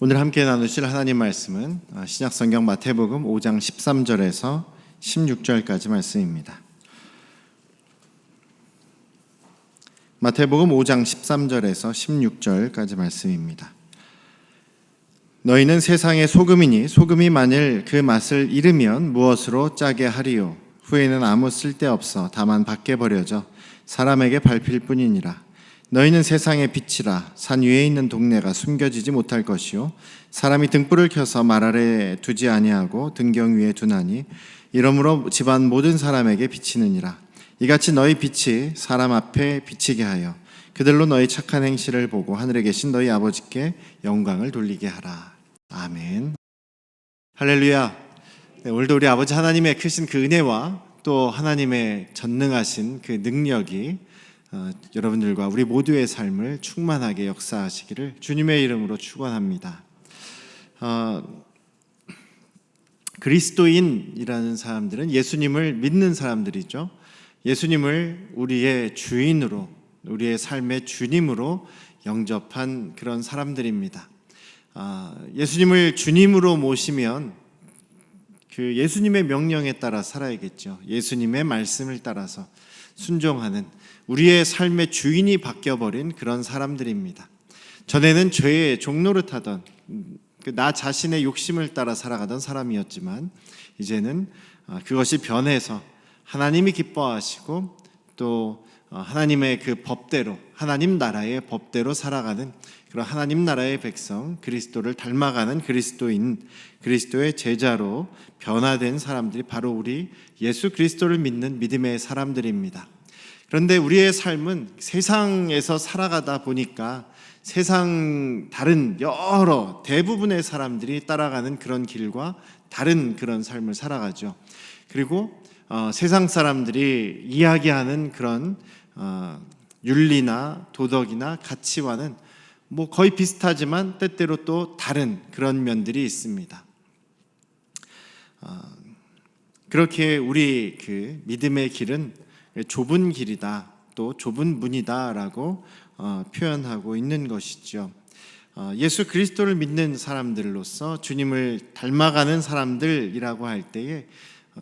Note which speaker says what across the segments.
Speaker 1: 오늘 함께 나누실 하나님 말씀은 신약성경 마태복음 5장 13절에서 16절까지 말씀입니다. 마태복음 5장 13절에서 16절까지 말씀입니다. 너희는 세상의 소금이니 소금이 만일 그 맛을 잃으면 무엇으로 짜게 하리요? 후에는 아무 쓸데없어 다만 밖에 버려져 사람에게 밟힐 뿐이니라. 너희는 세상의 빛이라. 산 위에 있는 동네가 숨겨지지 못할 것이요 사람이 등불을 켜서 말 아래에 두지 아니하고 등경 위에 두나니 이러므로 집안 모든 사람에게 비치느니라. 이같이 너희 빛이 사람 앞에 비치게 하여 그들로 너희 착한 행실을 보고 하늘에 계신 너희 아버지께 영광을 돌리게 하라. 아멘. 할렐루야. 오늘도 우리 아버지 하나님의 크신 그 은혜와 또 하나님의 전능하신 그 능력이 여러분들과 우리 모두의 삶을 충만하게 역사하시기를 주님의 이름으로 축원합니다. 그리스도인이라는 사람들은 예수님을 믿는 사람들이죠. 예수님을 우리의 주인으로, 우리의 삶의 주님으로 영접한 그런 사람들입니다. 예수님을 주님으로 모시면 그 예수님의 명령에 따라 살아야겠죠. 예수님의 말씀을 따라서 순종하는 우리의 삶의 주인이 바뀌어버린 그런 사람들입니다. 전에는 죄의 종노릇하던 나 자신의 욕심을 따라 살아가던 사람이었지만 이제는 그것이 변해서 하나님이 기뻐하시고 또 하나님의 그 법대로, 하나님 나라의 법대로 살아가는 그런 하나님 나라의 백성, 그리스도를 닮아가는 그리스도인, 그리스도의 제자로 변화된 사람들이 바로 우리 예수 그리스도를 믿는 믿음의 사람들입니다. 그런데 우리의 삶은 세상에서 살아가다 보니까 세상 다른 여러 대부분의 사람들이 따라가는 그런 길과 다른 그런 삶을 살아가죠. 그리고 세상 사람들이 이야기하는 그런 윤리나 도덕이나 가치와는 거의 비슷하지만 때때로 또 다른 그런 면들이 있습니다. 그렇게 우리 그 믿음의 길은 좁은 길이다, 또 좁은 문이다라고 표현하고 있는 것이죠. 예수 그리스도를 믿는 사람들로서 주님을 닮아가는 사람들이라고 할 때에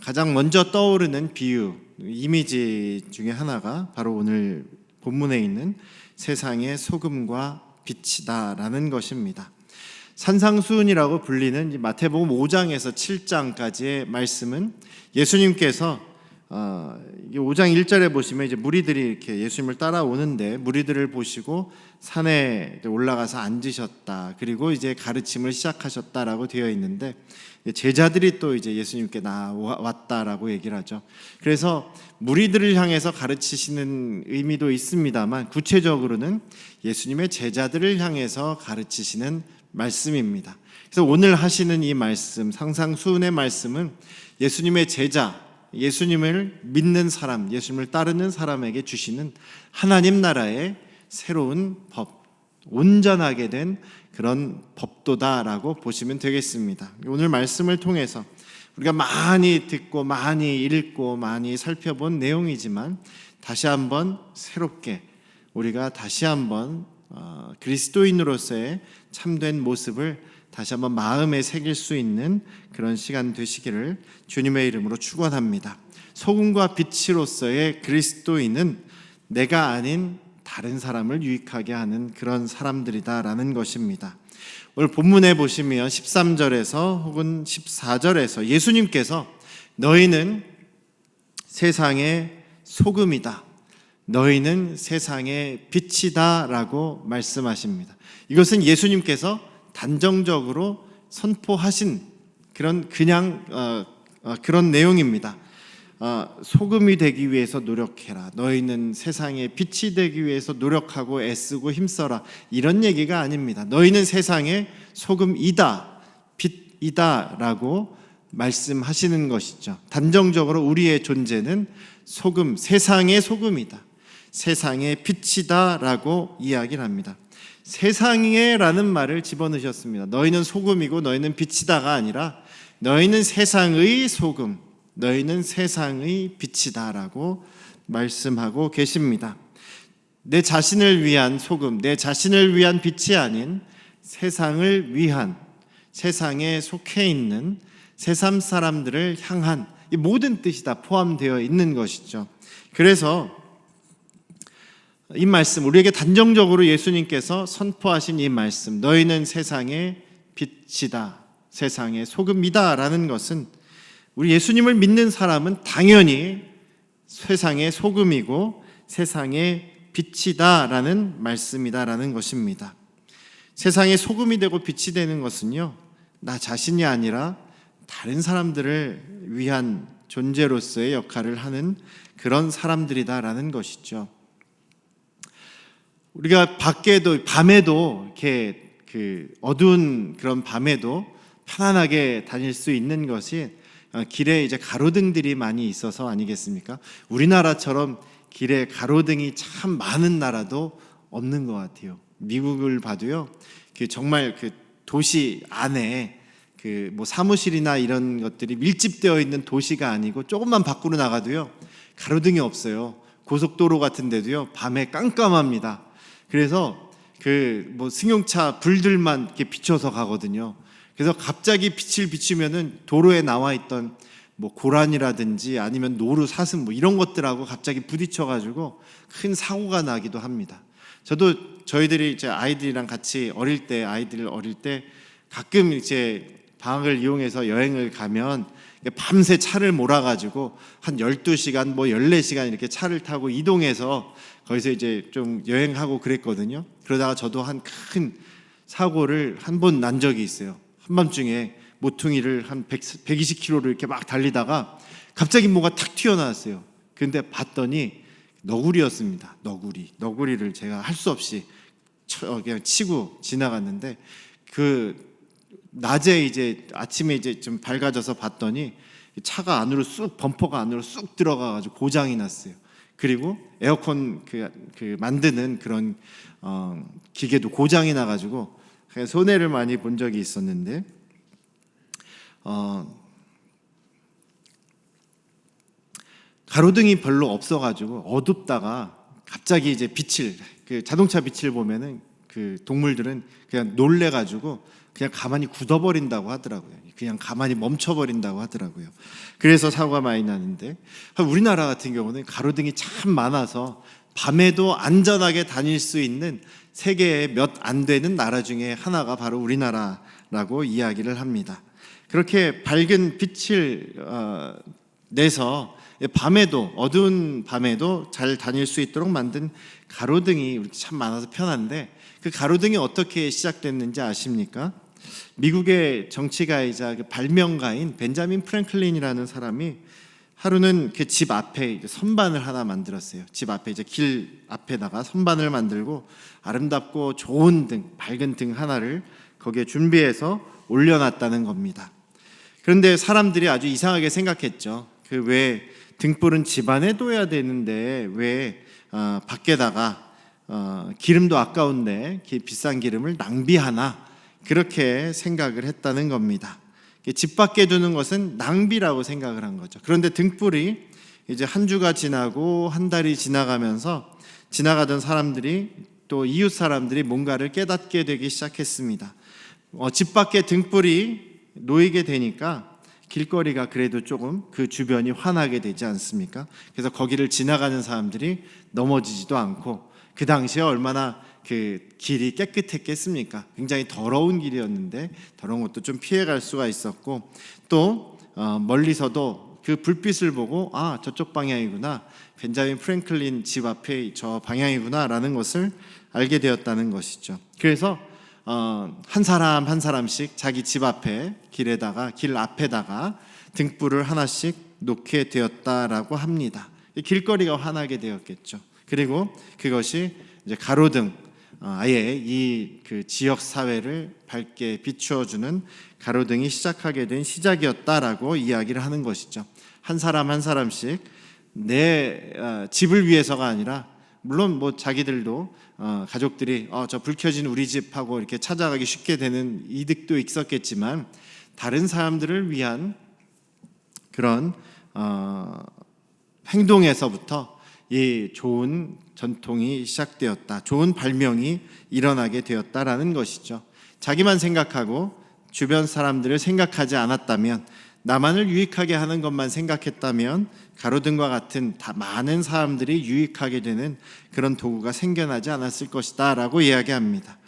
Speaker 1: 가장 먼저 떠오르는 비유, 이미지 중에 하나가 바로 오늘 본문에 있는 세상의 소금과 빛이다라는 것입니다. 산상수훈이라고 불리는 마태복음 5장에서 7장까지의 말씀은 예수님께서 5장 1절에 보시면 이제 무리들이 이렇게 예수님을 따라오는데 무리들을 보시고 산에 올라가서 앉으셨다. 그리고 이제 가르침을 시작하셨다라고 되어 있는데 제자들이 또 이제 예수님께 나왔다라고 얘기를 하죠. 그래서 무리들을 향해서 가르치시는 의미도 있습니다만 구체적으로는 예수님의 제자들을 향해서 가르치시는 말씀입니다. 그래서 오늘 하시는 이 말씀, 상상수훈의 말씀은 예수님의 제자, 예수님을 믿는 사람, 예수님을 따르는 사람에게 주시는 하나님 나라의 새로운 법, 온전하게 된 그런 법도다라고 보시면 되겠습니다. 오늘 말씀을 통해서 우리가 많이 듣고 많이 읽고 많이 살펴본 내용이지만 다시 한번 새롭게 우리가 다시 한번 그리스도인으로서의 참된 모습을 다시 한번 마음에 새길 수 있는 그런 시간 되시기를 주님의 이름으로 축원합니다. 소금과 빛으로서의 그리스도인은 내가 아닌 다른 사람을 유익하게 하는 그런 사람들이다라는 것입니다. 오늘 본문에 보시면 13절에서 혹은 14절에서 예수님께서 너희는 세상의 소금이다, 너희는 세상의 빛이다 라고 말씀하십니다. 이것은 예수님께서 단정적으로 선포하신 그런 그런 내용입니다. 소금이 되기 위해서 노력해라. 너희는 세상의 빛이 되기 위해서 노력하고 애쓰고 힘써라. 이런 얘기가 아닙니다. 너희는 세상의 소금이다, 빛이다 라고 말씀하시는 것이죠. 단정적으로 우리의 존재는 소금, 세상의 소금이다, 세상의 빛이다 라고 이야기를 합니다. 세상에라는 말을 집어넣으셨습니다. 너희는 소금이고 너희는 빛이다가 아니라 너희는 세상의 소금, 너희는 세상의 빛이다라고 말씀하고 계십니다. 내 자신을 위한 소금, 내 자신을 위한 빛이 아닌 세상을 위한, 세상에 속해 있는 세상 사람들을 향한 이 모든 뜻이 다 포함되어 있는 것이죠. 그래서 이 말씀, 우리에게 단정적으로 예수님께서 선포하신 이 말씀, 너희는 세상의 빛이다, 세상의 소금이다 라는 것은 우리 예수님을 믿는 사람은 당연히 세상의 소금이고 세상의 빛이다 라는 말씀이다 라는 것입니다. 세상의 소금이 되고 빛이 되는 것은요, 나 자신이 아니라 다른 사람들을 위한 존재로서의 역할을 하는 그런 사람들이다 라는 것이죠. 우리가 밖에도 밤에도 이렇게 어두운 그런 밤에도 편안하게 다닐 수 있는 것이 길에 이제 가로등들이 많이 있어서 아니겠습니까? 우리나라처럼 길에 가로등이 참 많은 나라도 없는 것 같아요. 미국을 봐도요, 정말 도시 안에 뭐 사무실이나 이런 것들이 밀집되어 있는 도시가 아니고 조금만 밖으로 나가도요 가로등이 없어요. 고속도로 같은 데도요 밤에 깜깜합니다. 그래서 뭐 승용차 불들만 이렇게 비춰서 가거든요. 그래서 갑자기 빛을 비추면은 도로에 나와 있던 뭐 고란이라든지 아니면 노루 사슴 뭐 이런 것들하고 갑자기 부딪혀가지고 큰 사고가 나기도 합니다. 저희들이 이제 아이들이랑 같이 아이들 어릴 때 가끔 이제 방학을 이용해서 여행을 가면 밤새 차를 몰아가지고 한 12시간 뭐 14시간 이렇게 차를 타고 이동해서 거기서 이제 좀 여행하고 그랬거든요. 그러다가 저도 한 큰 사고를 한 번 난 적이 있어요. 한밤중에 모퉁이를 한 120km를 이렇게 막 달리다가 갑자기 뭐가 탁 튀어나왔어요. 근데 봤더니 너구리였습니다. 너구리를 제가 할 수 없이 그냥 치고 지나갔는데 낮에 이제 아침에 이제 좀 밝아져서 봤더니 차가 안으로 범퍼가 안으로 쑥 들어가가지고 고장이 났어요. 그리고 에어컨 만드는 그런 기계도 고장이 나가지고 손해를 많이 본 적이 있었는데 가로등이 별로 없어가지고 어둡다가 갑자기 이제 자동차 빛을 보면은 동물들은 그냥 놀래가지고 그냥 가만히 굳어버린다고 하더라고요. 그냥 가만히 멈춰버린다고 하더라고요. 그래서 사고가 많이 나는데 우리나라 같은 경우는 가로등이 참 많아서 밤에도 안전하게 다닐 수 있는 세계에 몇 안 되는 나라 중에 하나가 바로 우리나라라고 이야기를 합니다. 그렇게 밝은 빛을 내서 어두운 밤에도 잘 다닐 수 있도록 만든 가로등이 이렇게 참 많아서 편한데 그 가로등이 어떻게 시작됐는지 아십니까? 미국의 정치가이자 발명가인 벤자민 프랭클린이라는 사람이 하루는 집 앞에 선반을 하나 만들었어요. 집 앞에 길 앞에다가 선반을 만들고 아름답고 좋은 밝은 등 하나를 거기에 준비해서 올려놨다는 겁니다. 그런데 사람들이 아주 이상하게 생각했죠. 왜 등불은 집 안에 둬야 되는데 왜 밖에다가 기름도 아까운데 비싼 기름을 낭비하나, 그렇게 생각을 했다는 겁니다. 집 밖에 두는 것은 낭비라고 생각을 한 거죠. 그런데 등불이 이제 한 주가 지나고 한 달이 지나가면서 지나가던 사람들이 또 이웃 사람들이 뭔가를 깨닫게 되기 시작했습니다. 집 밖에 등불이 놓이게 되니까 길거리가 그래도 조금 그 주변이 환하게 되지 않습니까? 그래서 거기를 지나가는 사람들이 넘어지지도 않고, 그 당시에 얼마나 길이 깨끗했겠습니까? 굉장히 더러운 길이었는데 더러운 것도 좀 피해갈 수가 있었고, 또 멀리서도 그 불빛을 보고 저쪽 방향이구나, 벤자민 프랭클린 집 앞에 저 방향이구나 라는 것을 알게 되었다는 것이죠. 그래서 한 사람 한 사람씩 자기 집 앞에 길 앞에다가 등불을 하나씩 놓게 되었다라고 합니다. 길거리가 환하게 되었겠죠. 그리고 그것이 이제 가로등, 아예 이 지역 사회를 밝게 비추어주는 가로등이 시작하게 된 시작이었다라고 이야기를 하는 것이죠. 한 사람 한 사람씩 내 집을 위해서가 아니라, 물론 뭐 자기들도 가족들이 저 불 켜진 우리 집 하고 이렇게 찾아가기 쉽게 되는 이득도 있었겠지만, 다른 사람들을 위한 그런 행동에서부터 이 좋은 전통이 시작되었다, 좋은 발명이 일어나게 되었다라는 것이죠. 자기만 생각하고 주변 사람들을 생각하지 않았다면, 나만을 유익하게 하는 것만 생각했다면 가로등과 같은 다 많은 사람들이 유익하게 되는 그런 도구가 생겨나지 않았을 것이다 라고 이야기합니다.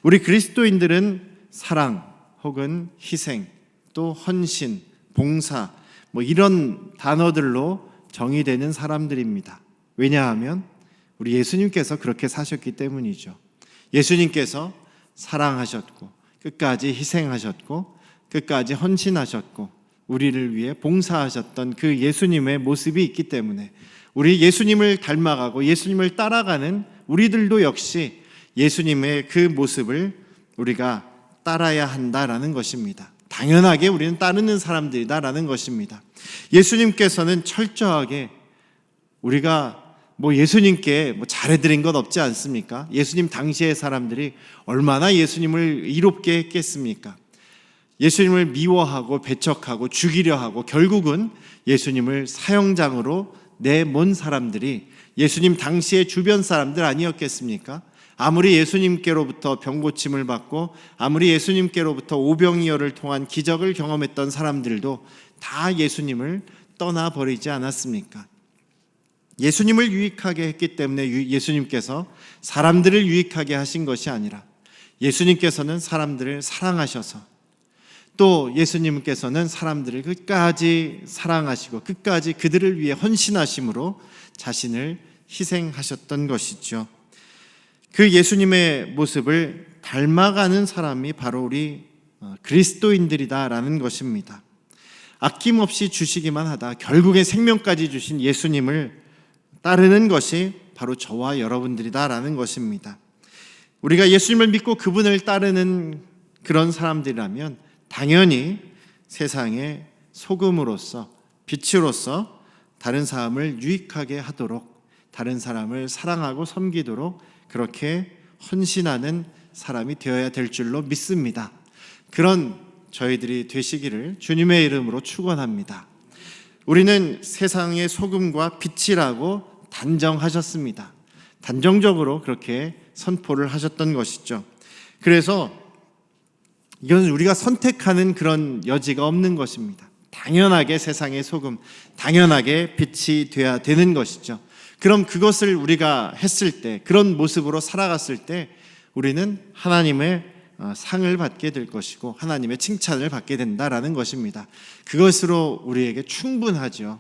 Speaker 1: 우리 그리스도인들은 사랑 혹은 희생, 또 헌신, 봉사 이런 단어들로 정의되는 사람들입니다. 왜냐하면 우리 예수님께서 그렇게 사셨기 때문이죠. 예수님께서 사랑하셨고 끝까지 희생하셨고 끝까지 헌신하셨고 우리를 위해 봉사하셨던 그 예수님의 모습이 있기 때문에 우리 예수님을 닮아가고 예수님을 따라가는 우리들도 역시 예수님의 그 모습을 우리가 따라야 한다라는 것입니다. 당연하게 우리는 따르는 사람들이다라는 것입니다. 예수님께서는 철저하게 우리가 예수님께 잘해드린 것 없지 않습니까? 예수님 당시의 사람들이 얼마나 예수님을 이롭게 했겠습니까? 예수님을 미워하고 배척하고 죽이려 하고 결국은 예수님을 사형장으로 내몬 사람들이 예수님 당시의 주변 사람들 아니었겠습니까? 아무리 예수님께로부터 병고침을 받고 아무리 예수님께로부터 오병이어를 통한 기적을 경험했던 사람들도 다 예수님을 떠나버리지 않았습니까? 예수님을 유익하게 했기 때문에 예수님께서 사람들을 유익하게 하신 것이 아니라 예수님께서는 사람들을 사랑하셔서 또 예수님께서는 사람들을 끝까지 사랑하시고 끝까지 그들을 위해 헌신하심으로 자신을 희생하셨던 것이죠. 그 예수님의 모습을 닮아가는 사람이 바로 우리 그리스도인들이다라는 것입니다. 아낌없이 주시기만 하다 결국에 생명까지 주신 예수님을 따르는 것이 바로 저와 여러분들이다라는 것입니다. 우리가 예수님을 믿고 그분을 따르는 그런 사람들이라면 당연히 세상의 소금으로서 빛으로서 다른 사람을 유익하게 하도록 다른 사람을 사랑하고 섬기도록 그렇게 헌신하는 사람이 되어야 될 줄로 믿습니다. 그런 저희들이 되시기를 주님의 이름으로 축원합니다. 우리는 세상의 소금과 빛이라고 단정하셨습니다. 단정적으로 그렇게 선포를 하셨던 것이죠. 그래서 이건 우리가 선택하는 그런 여지가 없는 것입니다. 당연하게 세상의 소금, 당연하게 빛이 되어야 되는 것이죠. 그럼 그것을 우리가 했을 때, 그런 모습으로 살아갔을 때 우리는 하나님의 상을 받게 될 것이고 하나님의 칭찬을 받게 된다라는 것입니다. 그것으로 우리에게 충분하죠.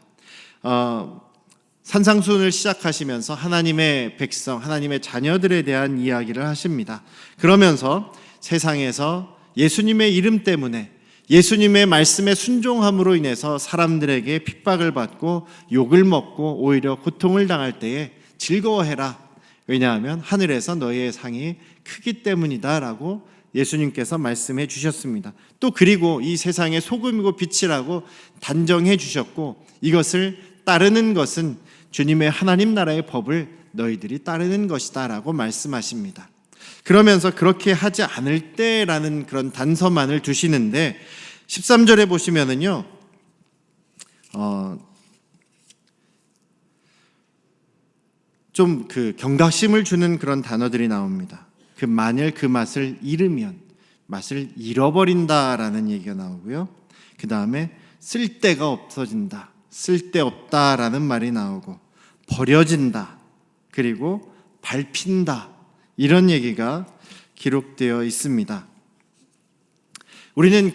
Speaker 1: 산상수훈을 시작하시면서 하나님의 백성, 하나님의 자녀들에 대한 이야기를 하십니다. 그러면서 세상에서 예수님의 이름 때문에 예수님의 말씀에 순종함으로 인해서 사람들에게 핍박을 받고 욕을 먹고 오히려 고통을 당할 때에 즐거워해라. 왜냐하면 하늘에서 너희의 상이 크기 때문이다 라고 예수님께서 말씀해 주셨습니다. 또 그리고 이 세상의 소금이고 빛이라고 단정해 주셨고 이것을 따르는 것은 주님의 하나님 나라의 법을 너희들이 따르는 것이다 라고 말씀하십니다. 그러면서 그렇게 하지 않을 때라는 그런 단서만을 두시는데 13절에 보시면은요, 좀 그 경각심을 주는 그런 단어들이 나옵니다. 그 만일 그 맛을 잃으면 맛을 잃어버린다라는 얘기가 나오고요. 그 다음에 쓸데가 없어진다, 쓸데없다라는 말이 나오고 버려진다, 그리고 밟힌다 이런 얘기가 기록되어 있습니다. 우리는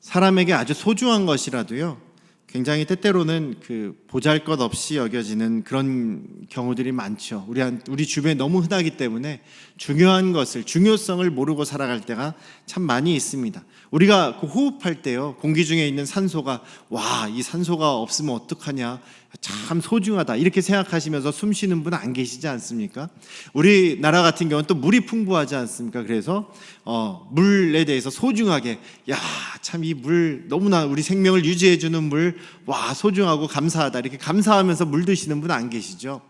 Speaker 1: 사람에게 아주 소중한 것이라도요 굉장히 때때로는 보잘것없이 여겨지는 그런 경우들이 많죠. 우리 주변에 너무 흔하기 때문에 중요한 것을, 중요성을 모르고 살아갈 때가 참 많이 있습니다. 우리가 호흡할 때요, 공기 중에 있는 산소가 이 산소가 없으면 어떡하냐, 참 소중하다 이렇게 생각하시면서 숨 쉬는 분 안 계시지 않습니까? 우리나라 같은 경우는 또 물이 풍부하지 않습니까? 그래서 물에 대해서 소중하게, 참 이 물 너무나 우리 생명을 유지해주는 물, 소중하고 감사하다 이렇게 감사하면서 물 드시는 분 안 계시죠?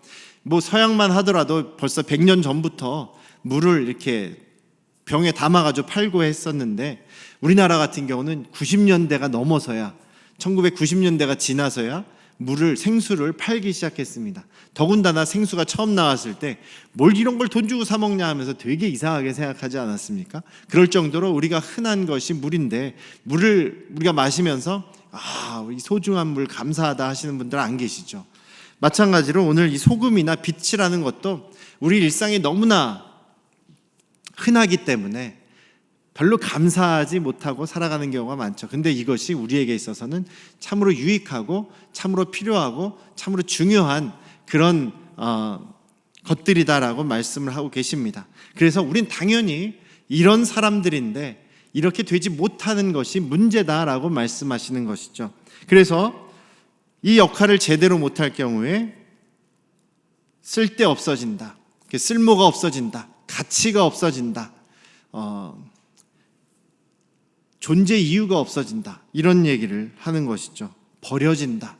Speaker 1: 서양만 하더라도 벌써 100년 전부터 물을 이렇게 병에 담아가지고 팔고 했었는데 우리나라 같은 경우는 90년대가 넘어서야, 1990년대가 지나서야 생수를 팔기 시작했습니다. 더군다나 생수가 처음 나왔을 때 뭘 이런 걸 돈 주고 사 먹냐 하면서 되게 이상하게 생각하지 않았습니까? 그럴 정도로 우리가 흔한 것이 물인데, 물을 우리가 마시면서 이 소중한 물 감사하다 하시는 분들 안 계시죠? 마찬가지로 오늘 이 소금이나 빛이라는 것도 우리 일상에 너무나 흔하기 때문에 별로 감사하지 못하고 살아가는 경우가 많죠. 근데 이것이 우리에게 있어서는 참으로 유익하고 참으로 필요하고 참으로 중요한 그런 것들이다라고 말씀을 하고 계십니다. 그래서 우린 당연히 이런 사람들인데 이렇게 되지 못하는 것이 문제다라고 말씀하시는 것이죠. 그래서 이 역할을 제대로 못할 경우에 쓸데 없어진다, 쓸모가 없어진다, 가치가 없어진다, 존재 이유가 없어진다, 이런 얘기를 하는 것이죠. 버려진다.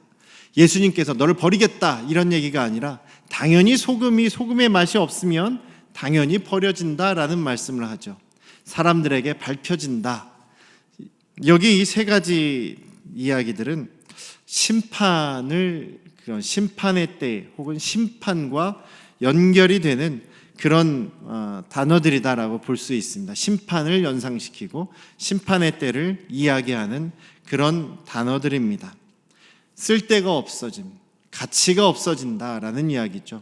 Speaker 1: 예수님께서 너를 버리겠다 이런 얘기가 아니라 당연히 소금의 맛이 없으면 당연히 버려진다라는 말씀을 하죠. 사람들에게 밟혀진다. 여기 이 세 가지 이야기들은 심판의 때 혹은 심판과 연결이 되는 그런 단어들이다라고 볼 수 있습니다. 심판을 연상시키고 심판의 때를 이야기하는 그런 단어들입니다. 쓸데가 없어짐, 가치가 없어진다라는 이야기죠.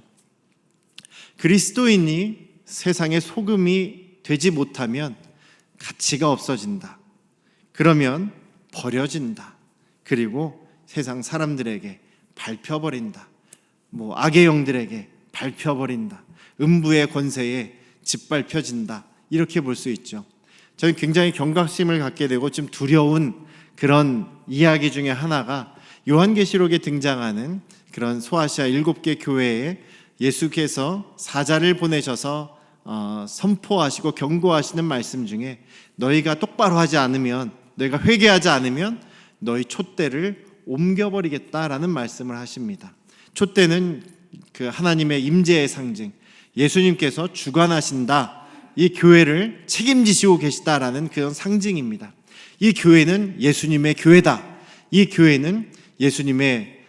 Speaker 1: 그리스도인이 세상의 소금이 되지 못하면 가치가 없어진다. 그러면 버려진다. 그리고 세상 사람들에게 밟혀버린다. 악의 영들에게 밟혀버린다. 음부의 권세에 짓밟혀진다. 이렇게 볼 수 있죠. 저는 굉장히 경각심을 갖게 되고 좀 두려운 그런 이야기 중에 하나가 요한계시록에 등장하는 그런 소아시아 7개 교회에 예수께서 사자를 보내셔서 선포하시고 경고하시는 말씀 중에 너희가 똑바로 하지 않으면, 너희가 회개하지 않으면 너희 촛대를 옮겨버리겠다라는 말씀을 하십니다. 촛대는 그 하나님의 임재의 상징, 예수님께서 주관하신다, 이 교회를 책임지시고 계시다라는 그런 상징입니다. 이 교회는 예수님의 교회다. 이 교회는 예수님의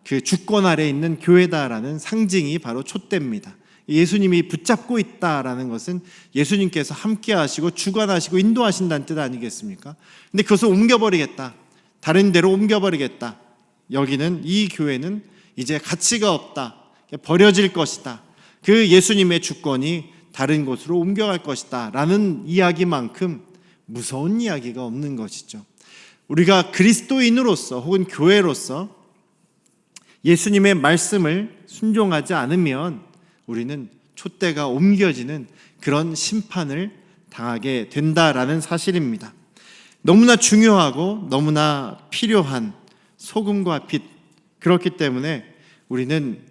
Speaker 1: 그 주권 아래 있는 교회다라는 상징이 바로 촛대입니다. 예수님이 붙잡고 있다라는 것은 예수님께서 함께 하시고 주관하시고 인도하신다는 뜻 아니겠습니까? 근데 그것을 옮겨버리겠다, 다른 데로 옮겨버리겠다, 여기는 이 교회는 이제 가치가 없다, 버려질 것이다, 그 예수님의 주권이 다른 곳으로 옮겨갈 것이다 라는 이야기만큼 무서운 이야기가 없는 것이죠. 우리가 그리스도인으로서 혹은 교회로서 예수님의 말씀을 순종하지 않으면 우리는 촛대가 옮겨지는 그런 심판을 당하게 된다라는 사실입니다. 너무나 중요하고 너무나 필요한 소금과 빛, 그렇기 때문에 우리는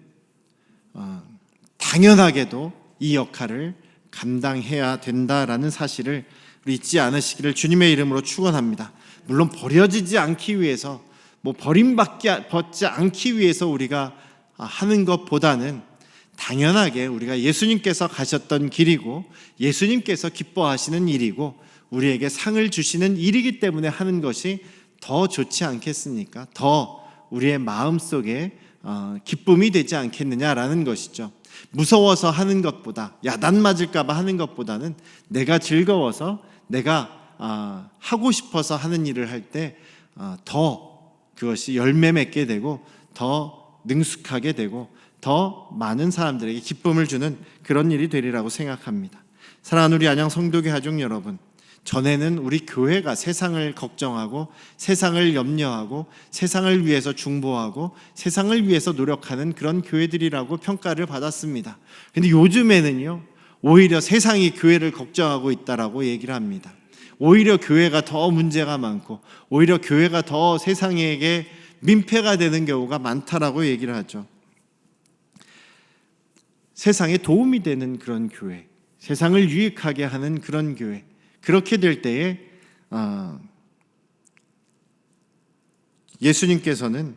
Speaker 1: 당연하게도 이 역할을 감당해야 된다라는 사실을 우리 잊지 않으시기를 주님의 이름으로 축원합니다. 물론 버려지지 않기 위해서, 버림받지 않기 위해서 우리가 하는 것보다는 당연하게 우리가 예수님께서 가셨던 길이고 예수님께서 기뻐하시는 일이고 우리에게 상을 주시는 일이기 때문에 하는 것이 더 좋지 않겠습니까? 더 우리의 마음속에 기쁨이 되지 않겠느냐라는 것이죠. 무서워서 하는 것보다, 야단 맞을까 봐 하는 것보다는 내가 즐거워서, 내가 하고 싶어서 하는 일을 할 때 더 그것이 열매 맺게 되고 더 능숙하게 되고 더 많은 사람들에게 기쁨을 주는 그런 일이 되리라고 생각합니다. 사랑하는 우리 안양 성도교 가족 여러분, 전에는 우리 교회가 세상을 걱정하고 세상을 염려하고 세상을 위해서 중보하고 세상을 위해서 노력하는 그런 교회들이라고 평가를 받았습니다. 근데 요즘에는요, 오히려 세상이 교회를 걱정하고 있다라고 얘기를 합니다. 오히려 교회가 더 문제가 많고 오히려 교회가 더 세상에게 민폐가 되는 경우가 많다라고 얘기를 하죠. 세상에 도움이 되는 그런 교회, 세상을 유익하게 하는 그런 교회, 그렇게 될 때에 예수님께서는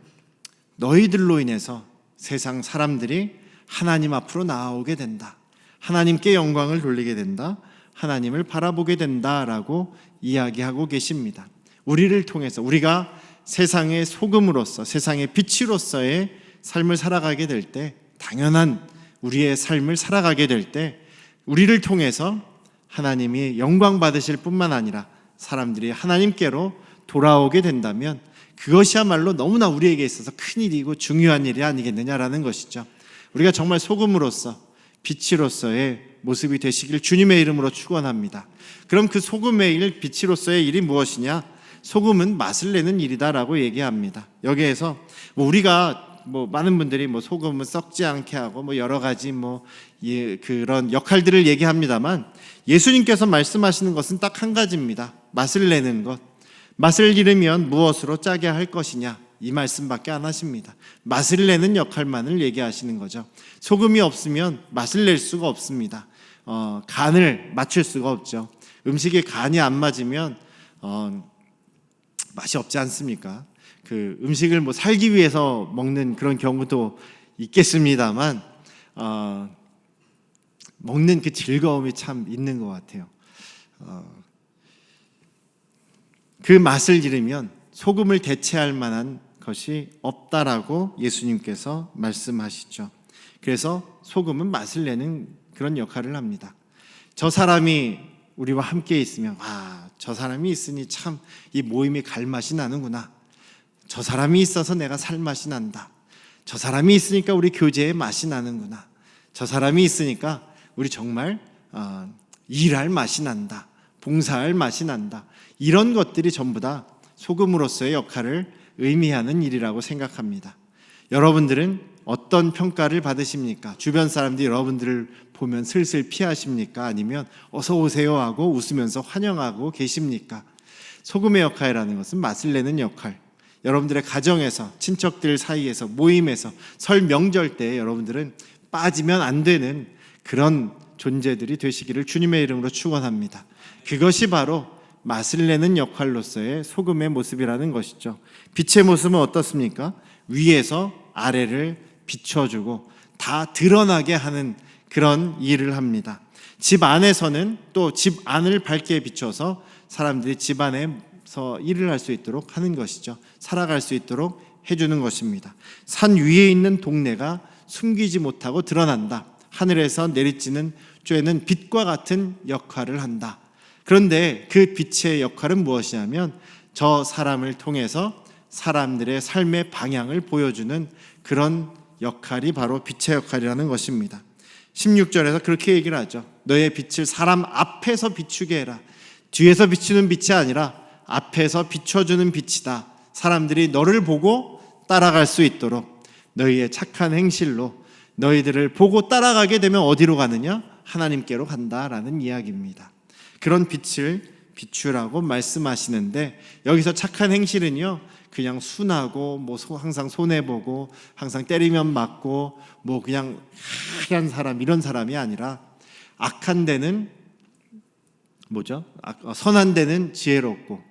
Speaker 1: 너희들로 인해서 세상 사람들이 하나님 앞으로 나아오게 된다, 하나님께 영광을 돌리게 된다, 하나님을 바라보게 된다라고 이야기하고 계십니다. 우리를 통해서, 우리가 세상의 소금으로서, 세상의 빛으로서의 삶을 살아가게 될 때, 당연한 우리의 삶을 살아가게 될 때 우리를 통해서 하나님이 영광 받으실 뿐만 아니라 사람들이 하나님께로 돌아오게 된다면 그것이야말로 너무나 우리에게 있어서 큰 일이고 중요한 일이 아니겠느냐라는 것이죠. 우리가 정말 소금으로서 빛으로서의 모습이 되시길 주님의 이름으로 축원합니다. 그럼 그 소금의 일, 빛으로서의 일이 무엇이냐? 소금은 맛을 내는 일이다라고 얘기합니다. 여기에서 우리가 많은 분들이 소금은 썩지 않게 하고 여러 가지 그런 역할들을 얘기합니다만, 예수님께서 말씀하시는 것은 딱 한 가지입니다. 맛을 내는 것. 맛을 잃으면 무엇으로 짜게 할 것이냐, 이 말씀밖에 안 하십니다. 맛을 내는 역할만을 얘기하시는 거죠. 소금이 없으면 맛을 낼 수가 없습니다. 간을 맞출 수가 없죠. 음식에 간이 안 맞으면 맛이 없지 않습니까? 그 음식을 살기 위해서 먹는 그런 경우도 있겠습니다만 먹는 그 즐거움이 참 있는 것 같아요. 그 맛을 잃으면 소금을 대체할 만한 것이 없다라고 예수님께서 말씀하시죠. 그래서 소금은 맛을 내는 그런 역할을 합니다. 저 사람이 우리와 함께 있으면 저 사람이 있으니 참 이 모임이 갈 맛이 나는구나. 저 사람이 있어서 내가 살 맛이 난다. 저 사람이 있으니까 우리 교제의 맛이 나는구나. 저 사람이 있으니까 우리 정말 일할 맛이 난다. 봉사할 맛이 난다. 이런 것들이 전부 다 소금으로서의 역할을 의미하는 일이라고 생각합니다. 여러분들은 어떤 평가를 받으십니까? 주변 사람들이 여러분들을 보면 슬슬 피하십니까? 아니면 어서 오세요 하고 웃으면서 환영하고 계십니까? 소금의 역할이라는 것은 맛을 내는 역할. 여러분들의 가정에서, 친척들 사이에서, 모임에서, 설 명절 때 여러분들은 빠지면 안 되는 그런 존재들이 되시기를 주님의 이름으로 축원합니다. 그것이 바로 맛을 내는 역할로서의 소금의 모습이라는 것이죠. 빛의 모습은 어떻습니까? 위에서 아래를 비춰주고 다 드러나게 하는 그런 일을 합니다. 집 안에서는 또 집 안을 밝게 비춰서 사람들이 집 안에서 일을 할 수 있도록 하는 것이죠. 살아갈 수 있도록 해주는 것입니다. 산 위에 있는 동네가 숨기지 못하고 드러난다. 하늘에서 내리쬐는 쬐는 빛과 같은 역할을 한다. 그런데 그 빛의 역할은 무엇이냐면 저 사람을 통해서 사람들의 삶의 방향을 보여주는 그런 역할이 바로 빛의 역할이라는 것입니다. 16절에서 그렇게 얘기를 하죠. 너의 빛을 사람 앞에서 비추게 해라. 뒤에서 비추는 빛이 아니라 앞에서 비춰주는 빛이다. 사람들이 너를 보고 따라갈 수 있도록 너희의 착한 행실로 너희들을 보고 따라가게 되면 어디로 가느냐? 하나님께로 간다라는 이야기입니다. 그런 빛을 비추라고 말씀하시는데, 여기서 착한 행실은요 그냥 순하고 항상 손해보고 항상 때리면 맞고 그냥 하얀 사람, 이런 사람이 아니라 악한 데는 선한 데는 지혜롭고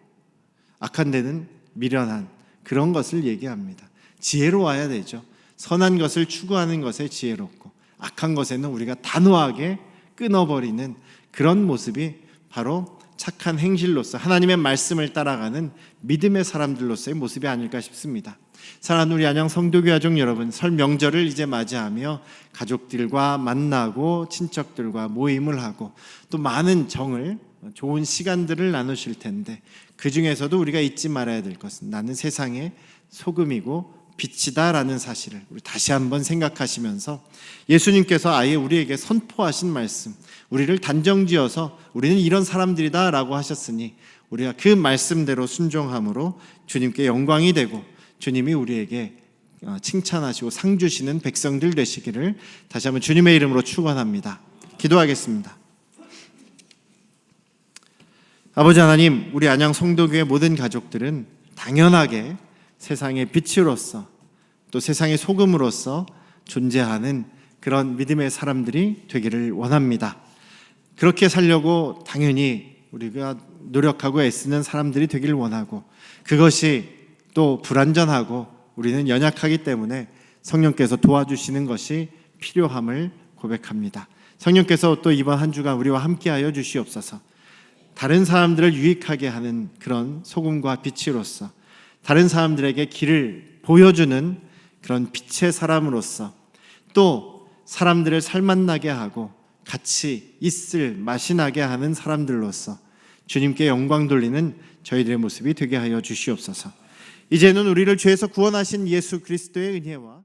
Speaker 1: 악한 데는 미련한 그런 것을 얘기합니다. 지혜로워야 되죠. 선한 것을 추구하는 것에 지혜롭고 악한 것에는 우리가 단호하게 끊어버리는 그런 모습이 바로 착한 행실로서 하나님의 말씀을 따라가는 믿음의 사람들로서의 모습이 아닐까 싶습니다. 사랑하는 우리 안양 성도교회 가족 여러분, 설 명절을 이제 맞이하며 가족들과 만나고 친척들과 모임을 하고 또 많은 좋은 시간들을 나누실 텐데, 그 중에서도 우리가 잊지 말아야 될 것은 나는 세상의 소금이고 빛이다라는 사실을 우리 다시 한번 생각하시면서 예수님께서 아예 우리에게 선포하신 말씀, 우리를 단정지어서 우리는 이런 사람들이다라고 하셨으니 우리가 그 말씀대로 순종함으로 주님께 영광이 되고 주님이 우리에게 칭찬하시고 상 주시는 백성들 되시기를 다시 한번 주님의 이름으로 축원합니다. 기도하겠습니다. 아버지 하나님, 우리 안양 성도교회 모든 가족들은 당연하게 세상의 빛으로서 또 세상의 소금으로서 존재하는 그런 믿음의 사람들이 되기를 원합니다. 그렇게 살려고 당연히 우리가 노력하고 애쓰는 사람들이 되기를 원하고, 그것이 또 불완전하고 우리는 연약하기 때문에 성령께서 도와주시는 것이 필요함을 고백합니다. 성령께서 또 이번 한 주간 우리와 함께하여 주시옵소서. 다른 사람들을 유익하게 하는 그런 소금과 빛으로서 다른 사람들에게 길을 보여주는 그런 빛의 사람으로서, 또 사람들을 살맛나게 하고 같이 있을 맛이 나게 하는 사람들로서 주님께 영광 돌리는 저희들의 모습이 되게 하여 주시옵소서. 이제는 우리를 죄에서 구원하신 예수 그리스도의 은혜와